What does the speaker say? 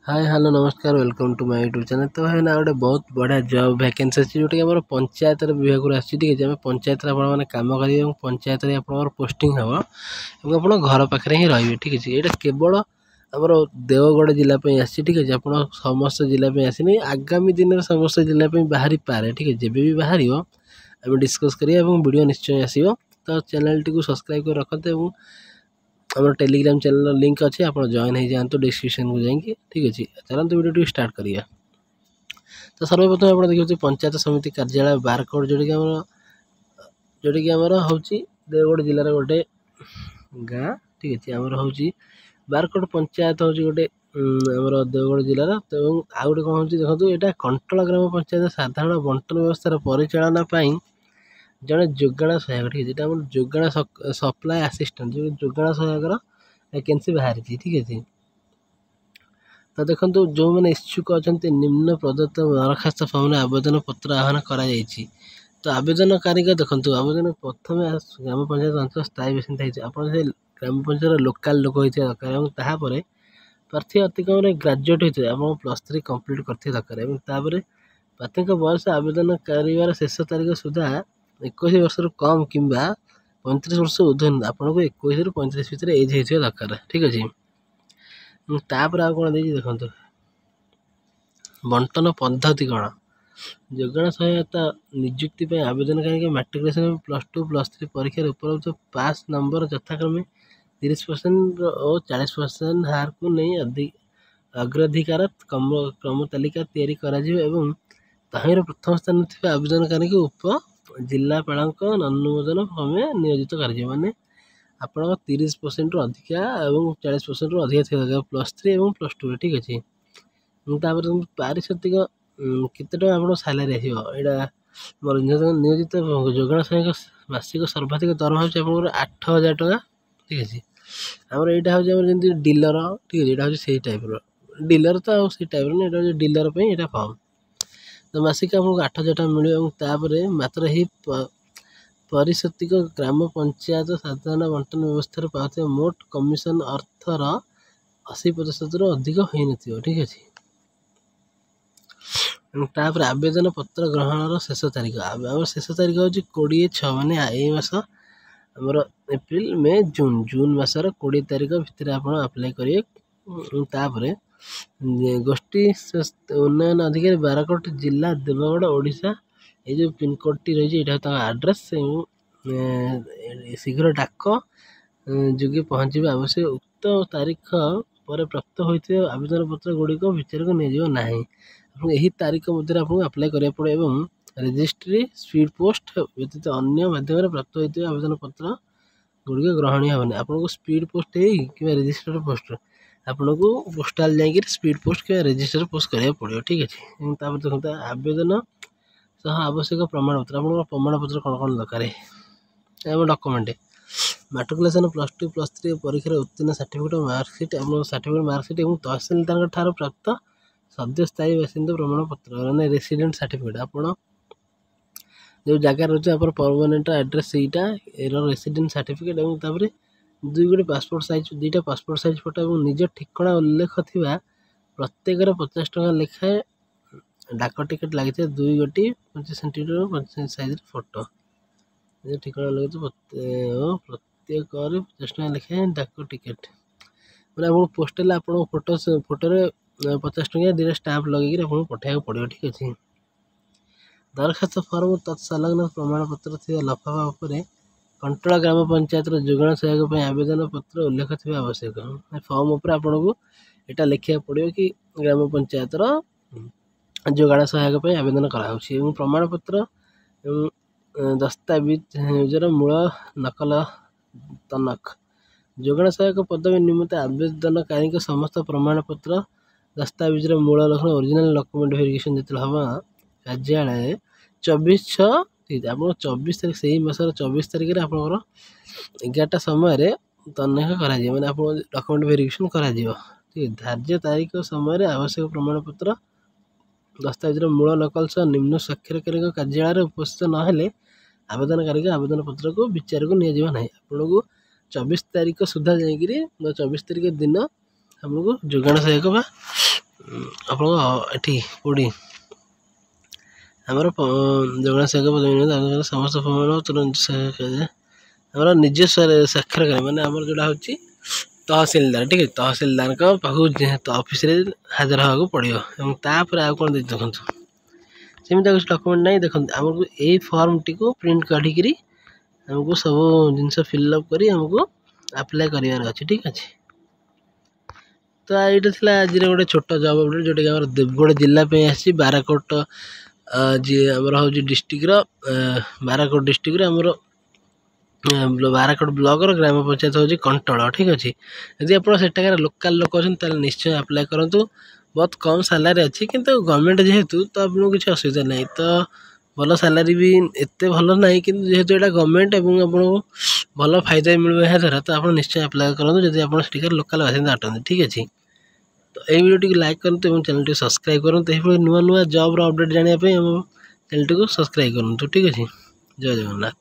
हाय hello नमस्कार welcome to my YouTube channel. तो है ना गोटे बहुत बढ़िया जॉब वैकेंसी अच्छी जोटा कि पंचायत विभाग आसी ठीक है। पंचायत मैंने कम करेंगे और पंचायत आप पोस्टिंग हम और आप घर पाखे ही रे ठीक है। ये केवल आमर देवगढ़ जिलापी आसी ठीक है। आप समस्त जिलापी आसनी आगामी दिन में समस्त जिलापी बाहरी पारे ठीक है। जब भी बाहर आम डिस्कस करिए वीडियो निश्चय आसो। तो चैनल टी सब्सक्राइब कर रखते आम टेलीग्राम चैनल लिंक अच्छे आप जॉइन हो जातु डिस्क्रिप्शन को जाकि ठीक अच्छे। चलते वीडियो स्टार्ट करिए। तो सर्वप्रथम आप देखिए पंचायत समिति कार्यालय बारकोड जोटा कि हूँ देवगढ़ जिलार गोटे गाँ ठीक अच्छे। आमर हूँ बारकोड पंचायत हूँ गोटे आमर देवगढ़ जिलार। तो आउ गोटे कौन हो देखो यहाँ कंटोला ग्राम पंचायत साधारण बंटन व्यवस्था परिचालना जड़े जोगाण सहायक ठीक है। जेटा जोगाण सप्लाई आसिस्टेंट जो जोगाण सहायक वैकेंसी बाहरी ठीक है। तो देखो जो मैंने इच्छुक अच्छा निम्न प्रदत्त दरखास्त फर्म आवेदन पत्र आह्वान कर। तो आवेदनकारी देखो आवेदन प्रथम ग्राम पंचायत अंचल स्थायी बासिंदा आप ग्राम पंचायत लोकाल लोक होता दरकार। प्रार्थी अति कम ग्राजुएट होते आप +3 कंप्लीट करते दरकार। प्रार्थी बयस आवेदन कर शेष तारीख सुधा 21 वर्ष कम कि 35 वर्ष ऊर्ध्वन आपको 21 ରୁ 35 भितर एज होता दरकार ठीक अच्छे। तापर आ कौन देखो बंटन पद्धति कौन जोगाण सहायता नियुक्ति आवेदनकारी मैट्रिकुलेसन +2 +3 परीक्षा उपलब्ध पास नंबर यथाक्रमे 30% और 40% हार को नहीं अग्राधिकार क्रम तालिका तैयारी करा एवं तहिर प्रथम स्थान थी आवेदनकारी को उप जिलापाल अनुमोदन क्रमे नियोजित कर माने आप 30% रु अधिका और 40% रु अधिका थी +3 और +2 ठीक अच्छे। पारिश्रमिक केते टका आप सालारी आसो मोर नियोजित जोगाण सहायक मासिक सर्वाधिक दरमा हो 8,000 टका ठीक अच्छे। आमर यहाँ हूँ जमी डीलर ठीक है। यहाँ हूँ से टाइप डीलर तो से टाइप ना डीलर यहाँ फर्म। तो मासिक आपको 8,000 टका मिले मात्र ही परिषदिक ग्राम पंचायत साधारण बंटन व्यवस्था पाते मोट कमिशन अर्थर 80% अधिक हो न ठीक अच्छे। तापर आवेदन पत्र ग्रहण शेष तारीख आम शेष तारीख हूँ 20/6 माने यही मास आमर एप्रिल मे जून जून मसर 20 तारीख भितर आप अप्लाई करेंगे। गोष्ठी उन्नयन अधिकारी बारकोट जिला देवगढ़ ओडिशा ये जो पिनकोड टी रही है आड्रेस शीघ्र डाक जोगे पहुँचे आवश्यक उक्त तारीख पर प्राप्त होते आवेदन पत्र गुड़िक विचार को ना यही तारीख मध्य आपको अप्लाई करा पड़े और रजिस्ट्री स्पीड पोस्ट व्यतीत अन्य माध्यम प्राप्त होते आवेदन पत्र गुड़िक ग्रहणीय हेनी। आपको स्पीड पोस्ट कि रजिस्टर पोस्ट आपको पोस्टाल जाकि स्पीड पोस्ट कि रजिस्टर पोस्ट करा पड़ो ठीक अच्छे। देखते आवेदन सह आवश्यक प्रमाणपत्र आप प्रमाणपत्र कौन कौन दरकार डॉक्यूमेंट मैट्रिकुलेसन +2 +3 परीक्षा उत्तीर्ण सर्टिफिकेट मार्कशीट मार्कशीट और तहसीलदार ठार प्राप्त सद्य स्थायी बासिंदा प्रमाणपत्र मैंने रेसिडेंट सर्टिफिकेट आप जो जगार रोचे आप परमानेंट एड्रेस सहीटा रेसिडेंट सर्टिफिकेट और 2 गोटे पासपोर्ट साइज 2टा पासपोर्ट साइज फोटो और निज ठिकଣା उल्लेख थी प्रत्येक 50 टका लेखाएं डाक टिकेट लगी 2 गोटी 25 सेंटीमीटर 25 साइज फोटो ठिकଣା लगे प्रत्येक 50 टका लेखाएं डाक टिकेट मैंने आप पोस्टाल आप फोटो फोटोरे 50 टका 2टा स्टाम्प लगे आपको पठाइबा पड़ो ठीक अच्छे। दरखास्त फर्म तत्संलग्न प्रमाणपत्र थी लफाफा उपर कंटोला ग्राम पंचायत जोगाण सहायक आवेदन पत्र उल्लेख थी आवश्यक फर्म उपर आपको यहाँ लिखा पड़ो कि ग्राम पंचायत जोगाण सहायक आवेदन कराऊँ प्रमाणपत्र दस्तावेजर मूल नकल तनख जोगाण सहायक पदवी निमित्त आवेदनकारी समस्त प्रमाणपत्र दस्तावेजर मूल लक्षण ओरिजिनल डॉक्यूमेंट वेरिफिकेशन जो हम कार्यालय 24/6 आप 24 तारीख से ही मासर 24 तारीख में आप 11टा समय तनखा कर मैंने आप डॉक्यूमेंट वेरिफिकेशन कर ठीक है। धार्य तारीख समय आवश्यक प्रमाणपत्र दस्तावेज मूल नकल सह निम्न स्वाक्षरकारी कार्यालय उपस्थित नहेले आवेदनकारी आवेदन पत्र को विचार को निया ना आपको 24 तारीख सुधा जा 24 तारीख दिन हमको जोगाण सहायक ଆପଣଙ୍କ ଏଠି କେଉଁଠି ଆମର ଜଗନ୍ନାଥ ସମସ୍ତ ଆମର ନିଜସ୍ୱ ସ୍ୱାକ୍ଷରକାରୀ ମାନେ ଆମର ଯେଉଁଟା ହେଉଛି ତହସିଲଦାର, ଠିକ୍ ଅଛି। ତହସିଲଦାରଙ୍କ ପାଖକୁ ଅଫିସରେ ହାଜର ହେବାକୁ ପଡ଼ିବ। ଏବଂ ତାପରେ ଆଉ କ'ଣ ଦେଇଛି ଦେଖନ୍ତୁ, ସେମିତି କିଛି ଡକ୍ୟୁମେଣ୍ଟ ନାହିଁ। ଦେଖନ୍ତୁ ଆମକୁ ଏଇ ଫର୍ମଟିକୁ ପ୍ରିଣ୍ଟ କାଢ଼ିକିରି ଆମକୁ ସବୁ ଜିନିଷ ଫିଲ୍ଅପ୍ କରି ଆମକୁ ଆପ୍ଲାଏ କରିବାର ଅଛି, ଠିକ୍ ଅଛି। ତ ଏଇଟା ଥିଲା ଆଜିର ଗୋଟେ ଛୋଟ ଜବ୍ ଅପଡ଼େଟ୍, ଯେଉଁଟାକି ଆମର ଦେବଗଡ଼ ଜିଲ୍ଲା ପାଇଁ ଆସିଛି। ବାରାକୋଟ ଯିଏ ଆମର ହେଉଛି ଡିଷ୍ଟ୍ରିକ୍ଟର ବାରାକୋଟ ଡିଷ୍ଟ୍ରିକ୍ଟରେ ଆମର ବାରାକୋଟ ବ୍ଲକର ଗ୍ରାମ ପଞ୍ଚାୟତ ହେଉଛି କଣ୍ଟଳ, ଠିକ୍ ଅଛି। ଯଦି ଆପଣ ସେଠାକାର ଲୋକାଲ୍ ଲୋକ ଅଛନ୍ତି ତାହେଲେ ନିଶ୍ଚୟ ଆପ୍ଲାଏ କରନ୍ତୁ। ବହୁତ କମ୍ ସାଲାରୀ ଅଛି, କିନ୍ତୁ ଗଭର୍ଣ୍ଣମେଣ୍ଟ ଯେହେତୁ ତ ଆପଣଙ୍କୁ କିଛି ଅସୁବିଧା ନାହିଁ। ତ ଭଲ ସାଲାରୀ ବି ଏତେ ଭଲ ନାହିଁ, କିନ୍ତୁ ଯେହେତୁ ଏଇଟା ଗଭର୍ଣ୍ଣମେଣ୍ଟ ଏବଂ ଆପଣଙ୍କୁ ଭଲ ଫାଇଦା ମିଳିବ ଏହା ଦ୍ୱାରା, ତ ଆପଣ ନିଶ୍ଚୟ ଆପ୍ଲାଏ କରନ୍ତୁ ଯଦି ଆପଣ ସେଠିକାର ଲୋକାଲ୍ ବାସିନ୍ଦା ଅଟନ୍ତି, ଠିକ୍ ଅଛି। ତ ଏଇ ଭିଡ଼ିଓଟିକୁ ଲାଇକ୍ କରନ୍ତୁ ଏବଂ ଚ୍ୟାନେଲଟିକୁ ସବସ୍କ୍ରାଇବ୍ କରନ୍ତୁ। ଏହିଭଳି ନୂଆ ନୂଆ ଜବ୍ର ଅପଡ଼େଟ୍ ଜାଣିବା ପାଇଁ ଆମ ଚ୍ୟାନେଲଟିକୁ ସବସ୍କ୍ରାଇବ୍ କରନ୍ତୁ, ଠିକ୍ ଅଛି। ଜୟ ଜଗନ୍ନାଥ।